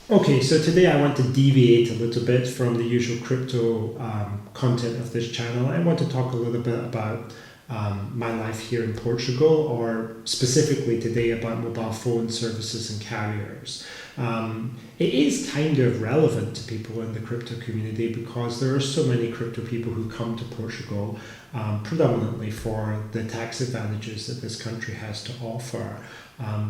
Okay, so today I want to deviate a little bit from the usual crypto content of this channel. I want to talk a little bit about my life here in Portugal, or specifically today about mobile phone services and carriers. It is kind of relevant to people in the crypto community because there are so many crypto people who come to Portugal predominantly for the tax advantages that this country has to offer.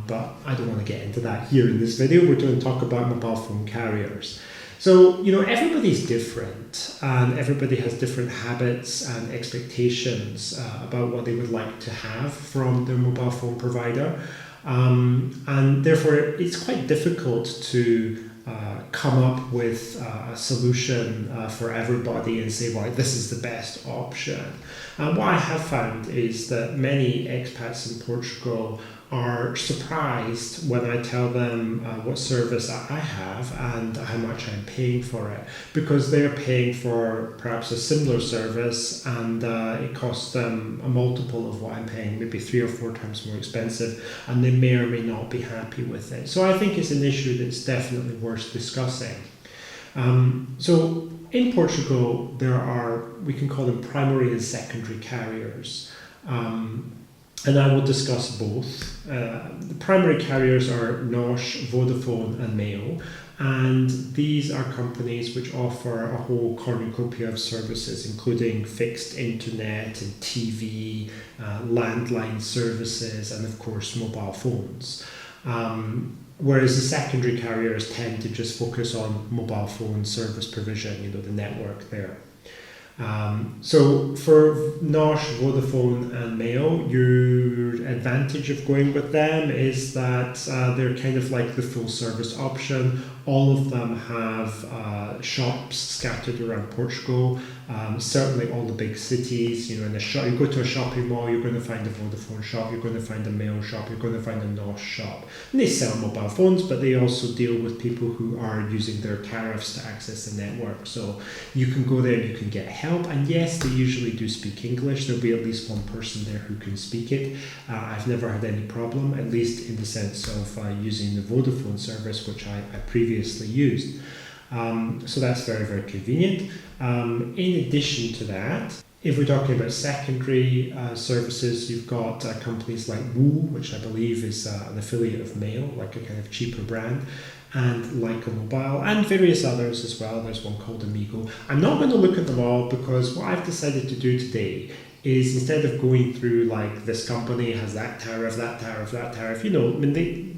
But I don't want to get into that here in this video. We're going to talk about mobile phone carriers. So, everybody's different and everybody has different habits and expectations about what they would like to have from their mobile phone provider. And therefore, it's quite difficult to come up with a solution for everybody and say, well, this is the best option. What I have found is that many expats in Portugal are surprised when I tell them what service I have and how much I'm paying for it, because they're paying for perhaps a similar service and it costs them a multiple of what I'm paying, maybe 3 or 4 times more expensive, and they may or may not be happy with it. So I think it's an issue that's definitely worth discussing. So in Portugal, there are, we can call them primary and secondary carriers. And I will discuss both. The primary carriers are NOS, Vodafone and Mail, and these are companies which offer a whole cornucopia of services, including fixed internet and TV, landline services, and of course mobile phones. Whereas the secondary carriers tend to just focus on mobile phone service provision, the network there. So for NOS, Vodafone and Mail, your advantage of going with them is that they're kind of like the full service option. All of them have shops scattered around Portugal, certainly all the big cities. In a shop, you go to a shopping mall, you're going to find a Vodafone shop, you're going to find a Mail shop, you're going to find a NOS shop. And they sell mobile phones, but they also deal with people who are using their tariffs to access the network. So you can go there and you can get help. And yes, they usually do speak English. There'll be at least one person there who can speak it. I've never had any problem, at least in the sense of using the Vodafone service, which I previously used. So that's very, very convenient. In addition to that, if we're talking about secondary services, you've got companies like Woo, which I believe is an affiliate of Mail, like a kind of cheaper brand, and Leica Mobile, and various others as well. There's one called Amigo. I'm not going to look at them all because what I've decided to do today is, instead of going through like this company has that tariff,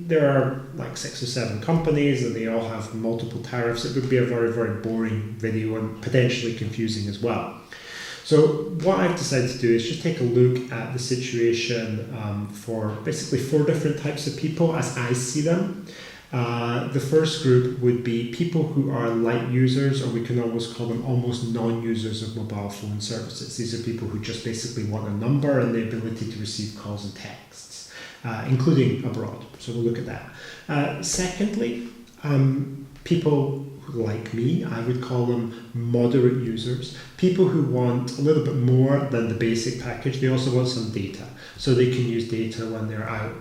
there are like 6 or 7 companies and they all have multiple tariffs. It would be a very, very boring video and potentially confusing as well. So what I've decided to do is just take a look at the situation for basically 4 different types of people as I see them. The first group would be people who are light users, or we can almost call them almost non-users of mobile phone services. These are people who just basically want a number and the ability to receive calls and texts, including abroad. So we'll look at that. Secondly, people like me, I would call them moderate users, people who want a little bit more than the basic package. They also want some data, so they can use data when they're out,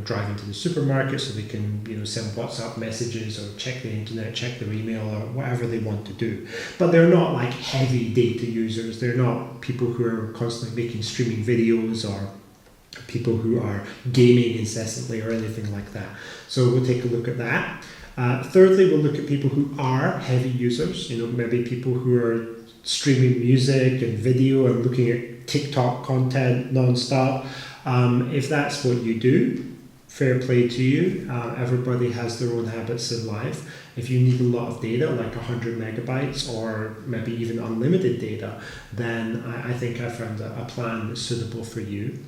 driving to the supermarket, so they can send WhatsApp messages or check the internet, check their email, or whatever they want to do. But they're not like heavy data users. They're not people who are constantly making streaming videos or people who are gaming incessantly or anything like that. So we'll take a look at that. Thirdly, we'll look at people who are heavy users, maybe people who are streaming music and video and looking at TikTok content non-stop. If that's what you do, fair play to you. Everybody has their own habits in life. If you need a lot of data, like 100 megabytes or maybe even unlimited data, then I think I found a plan that's suitable for you.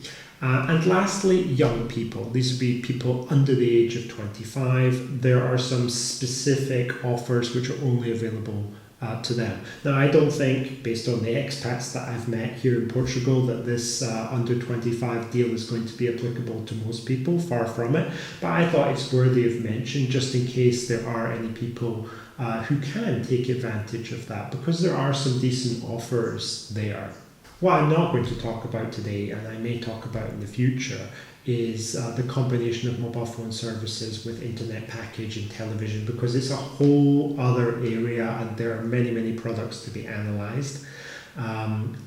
And lastly, young people. These would be people under the age of 25. There are some specific offers which are only available to them. Now, I don't think, based on the expats that I've met here in Portugal, that this under 25 deal is going to be applicable to most people, far from it. But I thought it's worthy of mention just in case there are any people who can take advantage of that, because there are some decent offers there. What I'm not going to talk about today, and I may talk about in the future, is the combination of mobile phone services with internet package and television, because it's a whole other area and there are many, many products to be analysed.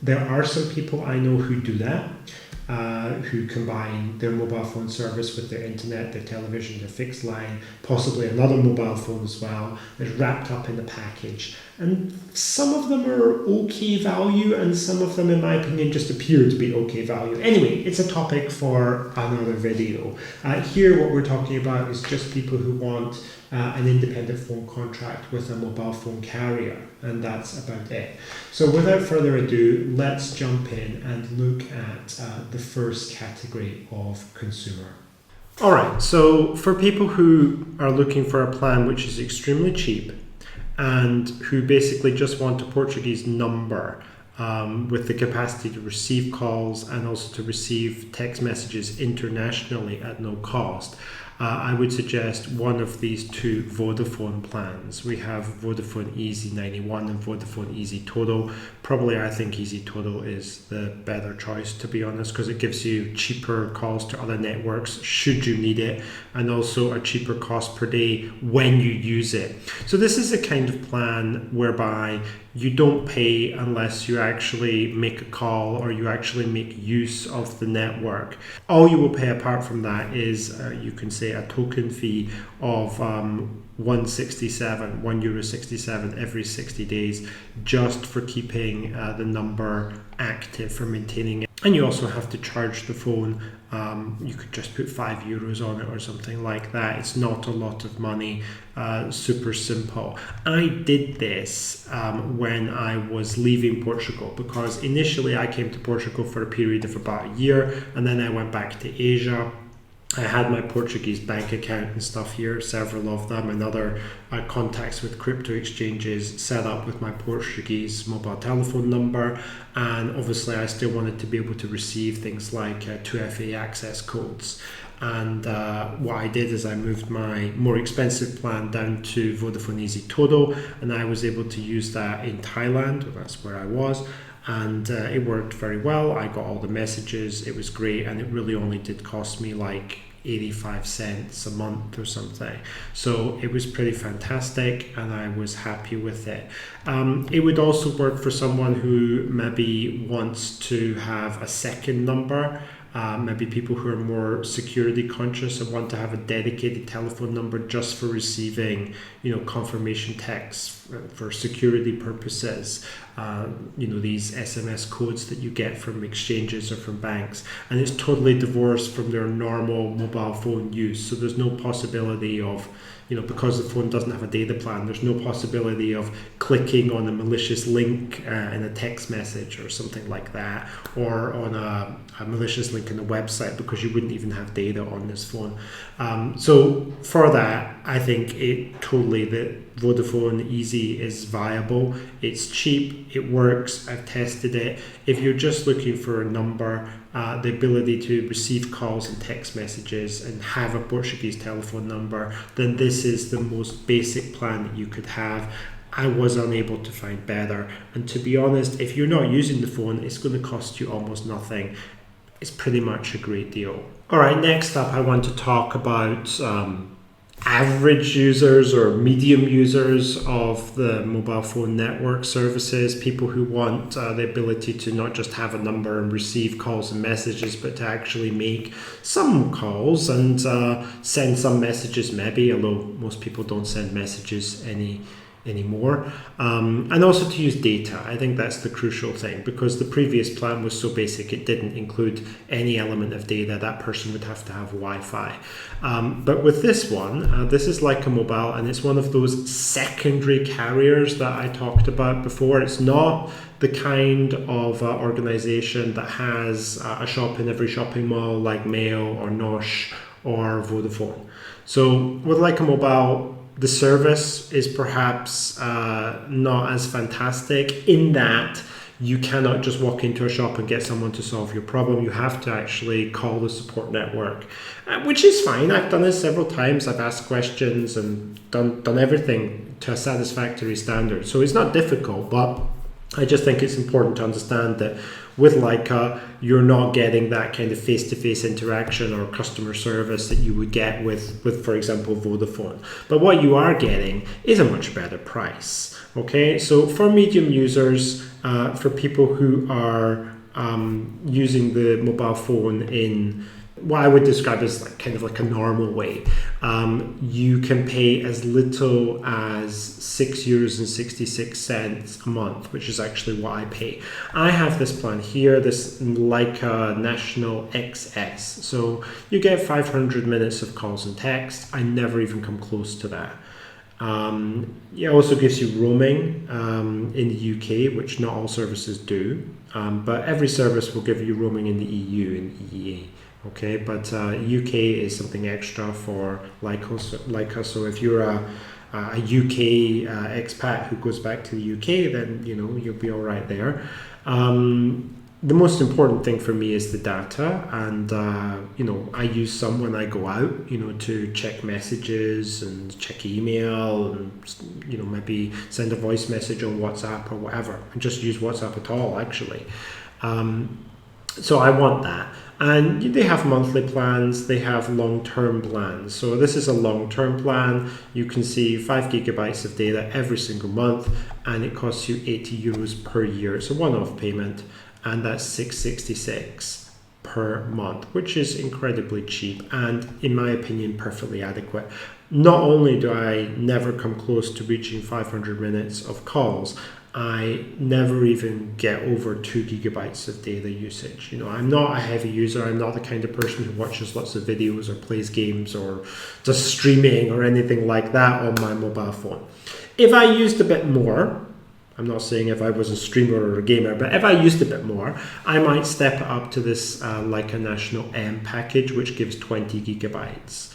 There are some people I know who do that, who combine their mobile phone service with their internet, their television, their fixed line, possibly another mobile phone as well. It's wrapped up in the package. And some of them are okay value, and some of them, in my opinion, just appear to be okay value. Anyway, it's a topic for another video. Here, what we're talking about is just people who want an independent phone contract with a mobile phone carrier, and that's about it. So without further ado, let's jump in and look at the first category of consumer. All right, so for people who are looking for a plan which is extremely cheap and who basically just want a Portuguese number with the capacity to receive calls and also to receive text messages internationally at no cost, I would suggest one of these two Vodafone plans. We have Vodafone Easy 91 and Vodafone Easy Total. Probably I think Easy Total is the better choice, to be honest, because it gives you cheaper calls to other networks should you need it, and also a cheaper cost per day when you use it. So this is a kind of plan whereby you don't pay unless you actually make a call or you actually make use of the network. All you will pay apart from that is, you can say, a token fee of €1.67 every 60 days, just for keeping the number active, for maintaining it. And you also have to charge the phone. You could just put €5 on it or something like that. It's not a lot of money, super simple. I did this when I was leaving Portugal, because initially I came to Portugal for a period of about a year, and then I went back to Asia. I had my Portuguese bank account and stuff here, several of them, and other contacts with crypto exchanges set up with my Portuguese mobile telephone number. And obviously I still wanted to be able to receive things like 2FA access codes. And what I did is I moved my more expensive plan down to Vodafone Easy Total, and I was able to use that in Thailand. That's where I was. And it worked very well. I got all the messages, it was great, and it really only did cost me like 85 cents a month or something. So it was pretty fantastic, and I was happy with it. It would also work for someone who maybe wants to have a second number. Maybe people who are more security conscious and want to have a dedicated telephone number just for receiving, confirmation texts for security purposes. These SMS codes that you get from exchanges or from banks, and it's totally divorced from their normal mobile phone use. So there's no possibility of, because the phone doesn't have a data plan, there's no possibility of clicking on a malicious link in a text message or something like that, or on a malicious link in a website, because you wouldn't even have data on this phone. So for that, I think the Vodafone Easy is viable. It's cheap, it works, I've tested it. If you're just looking for a number, the ability to receive calls and text messages and have a Portuguese telephone number, then this is the most basic plan that you could have. I was unable to find better. And to be honest, if you're not using the phone, it's going to cost you almost nothing. It's pretty much a great deal. All right, next up, I want to talk about average users or medium users of the mobile phone network services, people who want the ability to not just have a number and receive calls and messages, but to actually make some calls and send some messages maybe, although most people don't send messages anymore, and also to use data. I think that's the crucial thing, because the previous plan was so basic it didn't include any element of data. That person would have to have Wi-Fi, but with this one, this is like a mobile, and it's one of those secondary carriers that I talked about before. It's not the kind of organization that has a shop in every shopping mall like Mail or Nosh or Vodafone. So with Leica Mobile, the service is perhaps not as fantastic in that you cannot just walk into a shop and get someone to solve your problem. You have to actually call the support network, which is fine. I've done this several times. I've asked questions and done everything to a satisfactory standard. So it's not difficult, but I just think it's important to understand that with Leica, you're not getting that kind of face-to-face interaction or customer service that you would get with, for example, Vodafone. But what you are getting is a much better price. Okay, so for medium users, for people who are using the mobile phone in what I would describe as kind of like a normal way, you can pay as little as €6.66 a month, which is actually what I pay. I have this plan here, this Leica National XS. So you get 500 minutes of calls and text. I never even come close to that. It also gives you roaming in the UK, which not all services do, but every service will give you roaming in the EU and EEA. Okay, but UK is something extra for Leica. So if you're a UK expat who goes back to the UK, then you'll be all right there. The most important thing for me is the data, and I use some when I go out, to check messages and check email, and maybe send a voice message on WhatsApp or whatever. I just use WhatsApp at all, actually. So I want that. And they have monthly plans, they have long-term plans. So this is a long-term plan. You can see 5 gigabytes of data every single month, and it costs you €80 per year. It's a one-off payment, and that's $6.66 per month, which is incredibly cheap and, in my opinion, perfectly adequate. Not only do I never come close to reaching 500 minutes of calls, I never even get over 2 gigabytes of data usage. I'm not a heavy user. I'm not the kind of person who watches lots of videos or plays games or does streaming or anything like that on my mobile phone. If I used a bit more, I'm not saying if I was a streamer or a gamer, but if I used a bit more, I might step it up to this Leica National M package, which gives 20 gigabytes.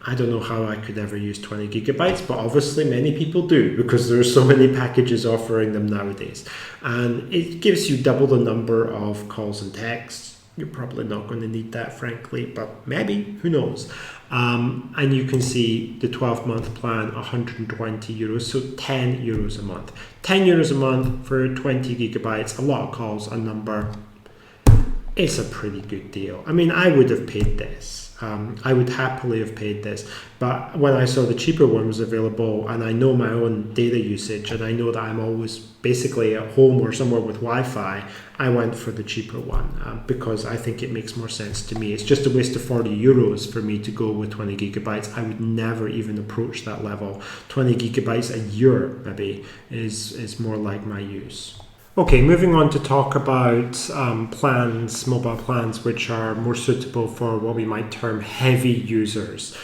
I don't know how I could ever use 20 gigabytes, but obviously many people do because there are so many packages offering them nowadays. And it gives you double the number of calls and texts. You're probably not going to need that, frankly, but maybe, who knows. And you can see the 12-month plan, €120, so €10 a month. €10 a month for 20 gigabytes, a lot of calls, a number. It's a pretty good deal. I mean, I would have paid this. I would happily have paid this, but when I saw the cheaper one was available, and I know my own data usage, and I know that I'm always basically at home or somewhere with Wi-Fi, I went for the cheaper one because I think it makes more sense to me. It's just a waste of €40 for me to go with 20 gigabytes. I would never even approach that level. 20 gigabytes a year maybe is more like my use. Okay, moving on to talk about plans, mobile plans, which are more suitable for what we might term heavy users.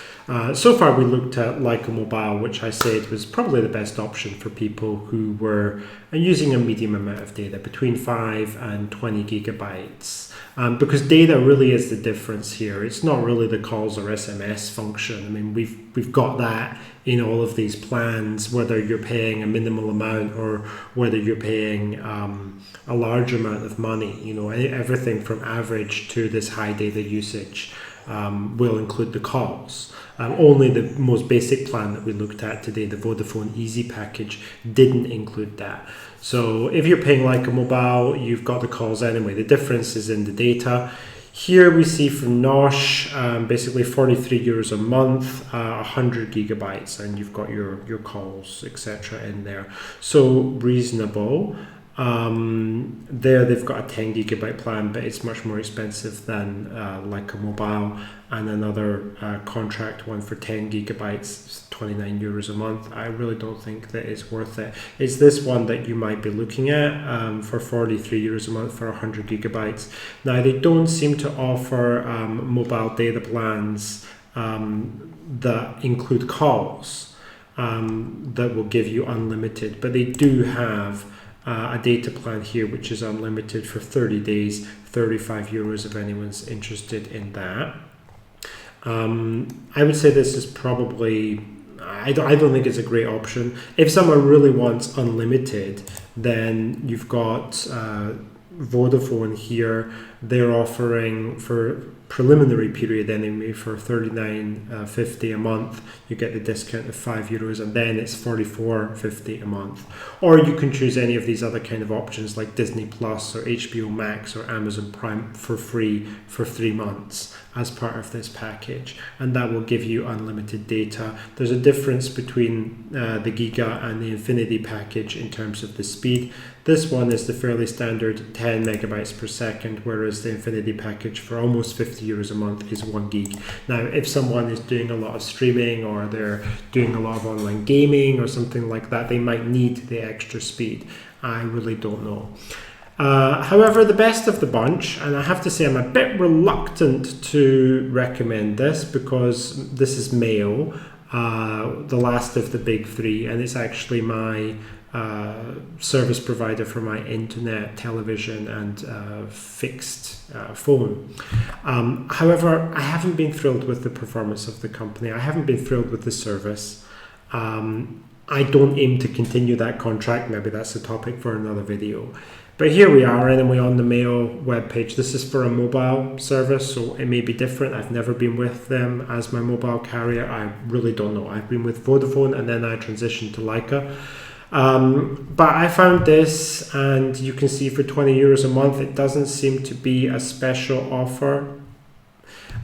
So far we looked at Leica Mobile, which I said was probably the best option for people who were using a medium amount of data, between 5 and 20 gigabytes. Because data really is the difference here. It's not really the calls or SMS function. I mean, we've got that in all of these plans, whether you're paying a minimal amount or whether you're paying a large amount of money. Everything from average to this high data usage will include the calls. Only the most basic plan that we looked at today, the Vodafone Easy package, didn't include that. So if you're paying Leica Mobile, you've got the calls anyway. The difference is in the data. Here we see from Nosh, basically €43 a month, 100 gigabytes, and you've got your calls, etc. in there. So reasonable. There they've got a 10 gigabyte plan, but it's much more expensive than Leica Mobile, and another contract one for 10 gigabytes, €29 a month. I really don't think that it's worth it. It's this one that you might be looking at for €43 a month for 100 gigabytes. Now they don't seem to offer mobile data plans that include calls that will give you unlimited, but they do have a data plan here which is unlimited for 30 days, €35 if anyone's interested in that. I would say this is probably, I don't think it's a great option. If someone really wants unlimited, then you've got Vodafone here, they're offering for preliminary period anyway for €39.50 a month. You get the discount of €5, and then it's €44.50 a month. Or you can choose any of these other kind of options like Disney Plus or HBO Max or Amazon Prime for free for 3 months as part of this package, and that will give you unlimited data. There's a difference between the Giga and the Infinity package in terms of the speed. This one is the fairly standard 10 megabytes per second, whereas the Infinity package for almost €50 a month is 1 gig. Now, if someone is doing a lot of streaming or they're doing a lot of online gaming or something like that, they might need the extra speed. I really don't know. However, the best of the bunch, and I have to say I'm a bit reluctant to recommend this because this is Mayo, the last of the big three, and it's actually my service provider for my internet, television and fixed phone. However, I haven't been thrilled with the performance of the company. I haven't been thrilled with the service. I don't aim to continue that contract. Maybe that's a topic for another video. But here we are anyway on the Mayo webpage. This is for a mobile service, so it may be different. I've never been with them as my mobile carrier. I really don't know. I've been with Vodafone and then I transitioned to Leica. But I found this, and you can see for €20 a month, it doesn't seem to be a special offer.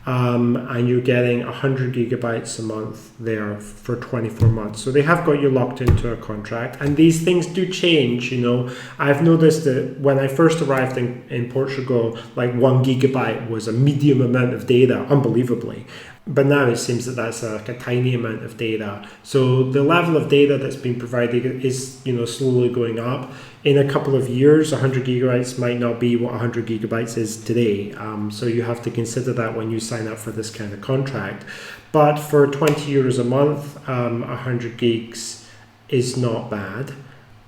And you're getting 100 gigabytes a month there for 24 months. So they have got you locked into a contract, and these things do change, you know. I've noticed that when I first arrived in Portugal, like 1 gigabyte was a medium amount of data, unbelievably. But now it seems that that's like a tiny amount of data. So the level of data that's been provided is, you know, slowly going up. In a couple of years, 100 gigabytes might not be what 100 gigabytes is today. So you have to consider that when you sign up for this kind of contract. But for €20 a month, 100 gigs is not bad.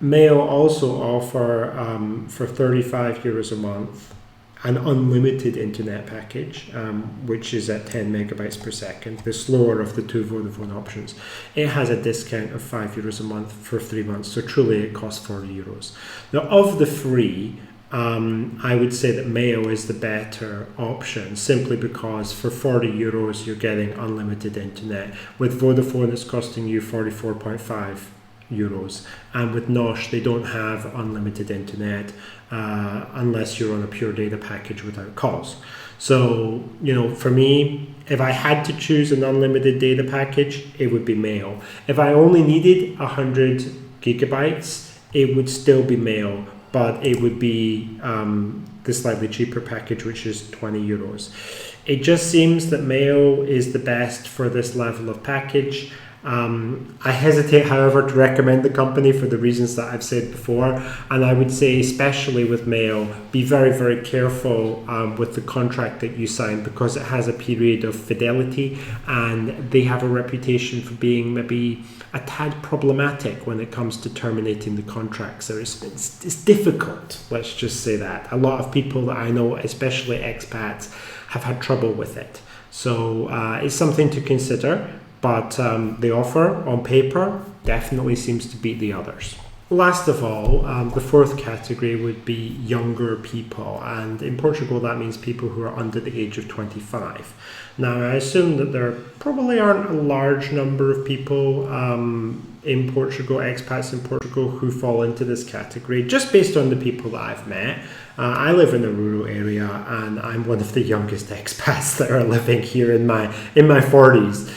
Mail also offer for €35 a month an unlimited internet package, which is at 10 megabytes per second, the slower of the two Vodafone options. It has a discount of €5 a month for 3 months, so truly it costs €40. Now, of the three, I would say that Mayo is the better option, simply because for €40 you're getting unlimited internet. With Vodafone, it's costing you €44.5. And with Nosh, they don't have unlimited internet unless you're on a pure data package without calls. So, you know, for me, if I had to choose an unlimited data package, it would be Mail. If I only needed 100 gigabytes, it would still be Mail, but it would be the slightly cheaper package, which is €20. It just seems that Mail is the best for this level of package. I hesitate, however, to recommend the company for the reasons that I've said before, and I would say, especially with Mail, be very, very careful with the contract that you sign, because it has a period of fidelity, and they have a reputation for being maybe a tad problematic when it comes to terminating the contract. So it's difficult, let's just say that. A lot of people that I know, especially expats, have had trouble with it. So it's something to consider. But the offer on paper definitely seems to beat the others. Last of all, the fourth category would be younger people, and in Portugal that means people who are under the age of 25. Now, I assume that there probably aren't a large number of people in Portugal, expats in Portugal, who fall into this category, just based on the people that I've met. I live in a rural area, and I'm one of the youngest expats that are living here in my 40s.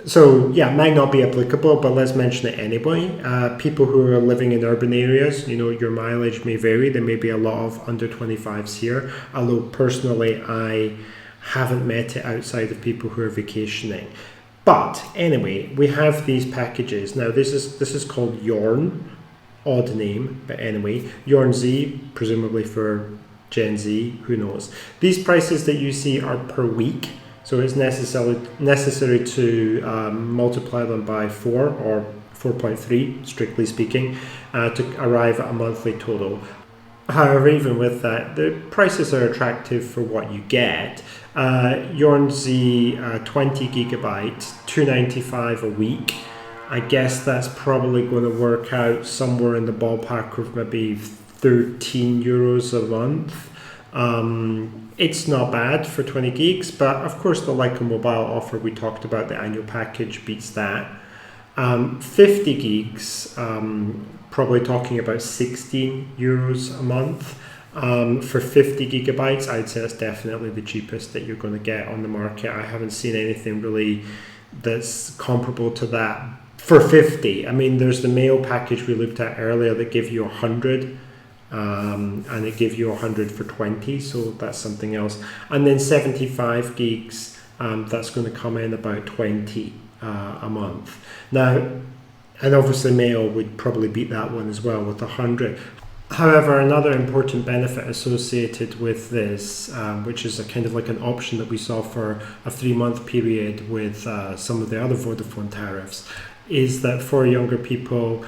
So yeah, might not be applicable, but let's mention it anyway. People who are living in urban areas, you know, your mileage may vary. There may be a lot of under 25s here, although personally I haven't met it outside of people who are vacationing. But anyway, we have these packages. Now this is called Yorn, odd name, but anyway, Yorn Z, presumably for Gen Z, who knows. These prices that you see are per week. So it's necessary to multiply them by 4 or 4.3, strictly speaking, to arrive at a monthly total. However, even with that, the prices are attractive for what you get. Yorn Z 20 gigabytes, $2.95 a week. I guess that's probably going to work out somewhere in the ballpark of maybe 13 euros a month. It's not bad for 20 gigs, but of course the Leica Mobile offer we talked about, the annual package, beats that. 50 gigs, probably talking about 16 euros a month. For 50 gigabytes, I'd say that's definitely the cheapest that you're going to get on the market. I haven't seen anything really that's comparable to that for 50. I mean, there's the mail package we looked at earlier that give you 100, and it gives you 100 for 20, so that's something else. And then 75 gigs, that's going to come in about 20 a month. Now, and obviously mail would probably beat that one as well with 100. However, another important benefit associated with this, which is a kind of like an option that we saw for a 3-month period with some of the other Vodafone tariffs, is that for younger people,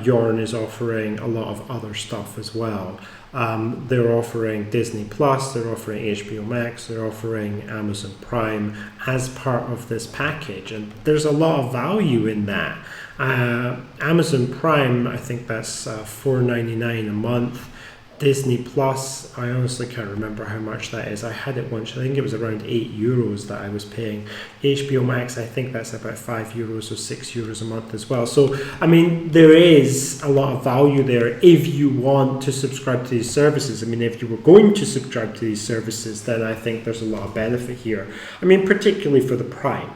Yorn is offering a lot of other stuff as well. They're offering Disney Plus, they're offering HBO Max, they're offering Amazon Prime as part of this package, and there's a lot of value in that. Amazon Prime, I think that's $4.99 a month. Disney Plus, I honestly can't remember how much that is. I had it once, I think it was around 8 euros that I was paying. HBO Max, I think that's about 5 euros or 6 euros a month as well. So, I mean, there is a lot of value there if you want to subscribe to these services. I mean, if you were going to subscribe to these services, then I think there's a lot of benefit here. I mean, particularly for the Prime.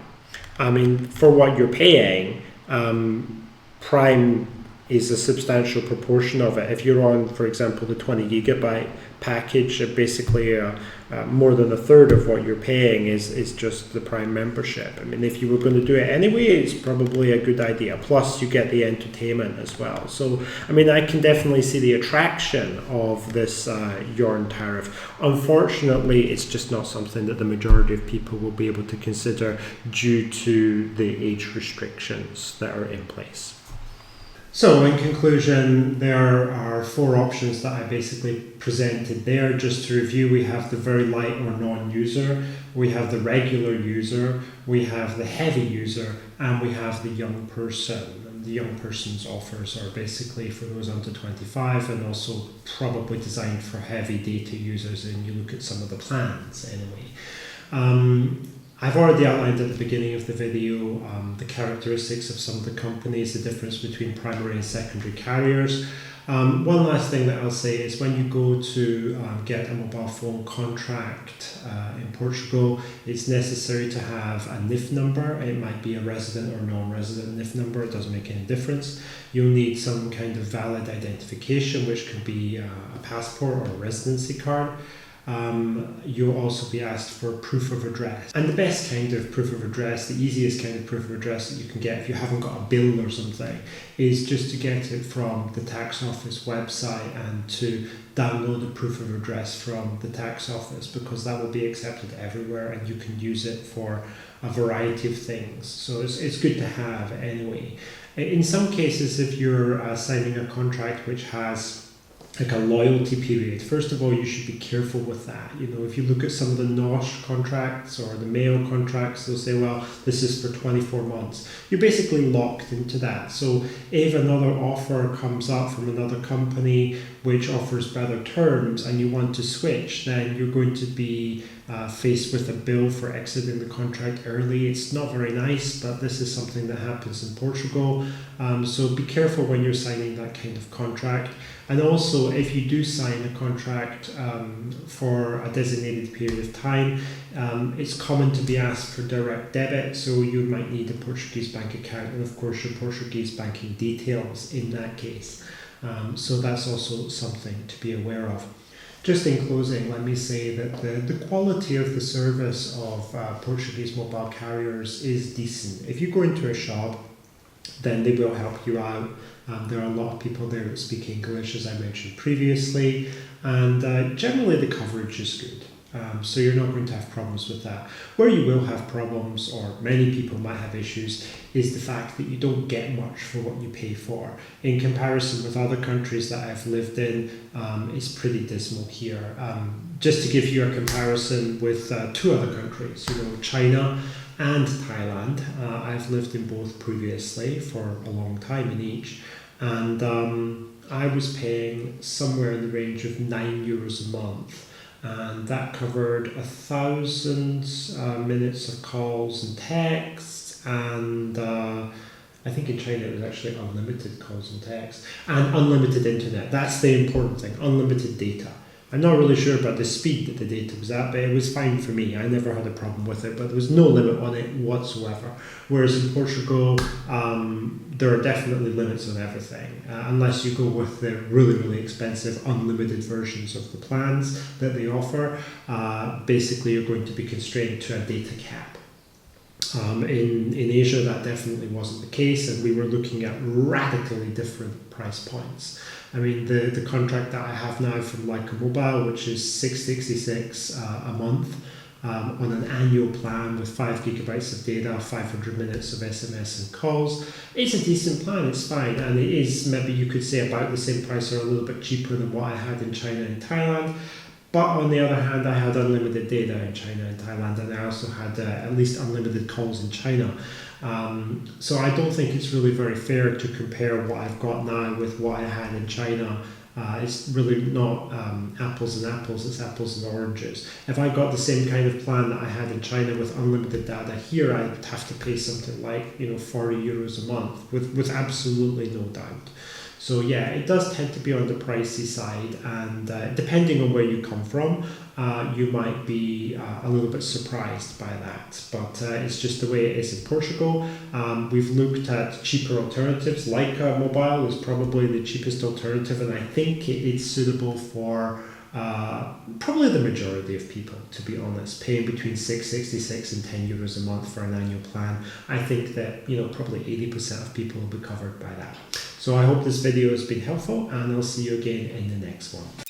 I mean, for what you're paying, Prime is a substantial proportion of it. If you're on, for example, the 20 gigabyte package, basically more than a third of what you're paying is just the Prime membership. I mean, if you were going to do it anyway, it's probably a good idea. Plus, you get the entertainment as well. So, I mean, I can definitely see the attraction of this Yorn tariff. Unfortunately, it's just not something that the majority of people will be able to consider due to the age restrictions that are in place. So in conclusion, there are 4 options that I basically presented there. Just to review, we have the very light or non-user, we have the regular user, we have the heavy user, and we have the young person. And the young person's offers are basically for those under 25 and also probably designed for heavy data users, and you look at some of the plans anyway. I've already outlined at the beginning of the video the characteristics of some of the companies, the difference between primary and secondary carriers. One last thing that I'll say is when you go to get a mobile phone contract in Portugal, it's necessary to have a NIF number. It might be a resident or non-resident NIF number, it doesn't make any difference. You'll need some kind of valid identification, which could be a passport or a residency card. You'll also be asked for proof of address. And the best kind of proof of address, the easiest kind of proof of address that you can get if you haven't got a bill or something, is just to get it from the tax office website and to download a proof of address from the tax office, because that will be accepted everywhere and you can use it for a variety of things. So it's good to have anyway. In some cases, if you're signing a contract which has like a loyalty period, first of all, you should be careful with that. You know, if you look at some of the NOS contracts or the mail contracts, they'll say, well, this is for 24 months. You're basically locked into that. So if another offer comes up from another company which offers better terms and you want to switch, then you're going to be faced with a bill for exiting the contract early. It's not very nice, but this is something that happens in Portugal. So be careful when you're signing that kind of contract. And also, if you do sign a contract for a designated period of time, it's common to be asked for direct debit, so you might need a Portuguese bank account and of course your Portuguese banking details in that case. So that's also something to be aware of. Just in closing, let me say that the quality of the service of Portuguese mobile carriers is decent. If you go into a shop, then they will help you out. There are a lot of people there that speak English, as I mentioned previously, and generally the coverage is good. So you're not going to have problems with that. Where you will have problems, or many people might have issues, is the fact that you don't get much for what you pay for. In comparison with other countries that I've lived in, it's pretty dismal here. Just to give you a comparison with 2 other countries, China and Thailand. I've lived in both previously for a long time in each. and I was paying somewhere in the range of €9 a month, and that covered 1,000 minutes of calls and texts, and I think in China it was actually unlimited calls and texts and unlimited internet. That's the important thing, unlimited data. I'm not really sure about the speed that the data was at, but it was fine for me. I never had a problem with it, but there was no limit on it whatsoever. Whereas in Portugal, there are definitely limits on everything, unless you go with the really, really expensive unlimited versions of the plans that they offer. Basically, you're going to be constrained to a data cap. In Asia, that definitely wasn't the case, and we were looking at radically different price points. I mean, the contract that I have now from Leica Mobile, which is $666 a month on an annual plan with 5 gigabytes of data, 500 minutes of SMS and calls, it's a decent plan, it's fine, and it is maybe you could say about the same price or a little bit cheaper than what I had in China and Thailand. But on the other hand, I had unlimited data in China and Thailand, and I also had at least unlimited calls in China. So I don't think it's really very fair to compare what I've got now with what I had in China. It's really not apples and apples, it's apples and oranges. If I got the same kind of plan that I had in China with unlimited data here, I'd have to pay something like €40 a month with absolutely no doubt. So yeah, it does tend to be on the pricey side, and depending on where you come from, you might be a little bit surprised by that. But it's just the way it is in Portugal. We've looked at cheaper alternatives. Leica Mobile is probably the cheapest alternative, and I think it's suitable for probably the majority of people, to be honest, paying between €666 and €10 a month for an annual plan. I think that probably 80% of people will be covered by that. So I hope this video has been helpful, and I'll see you again in the next one.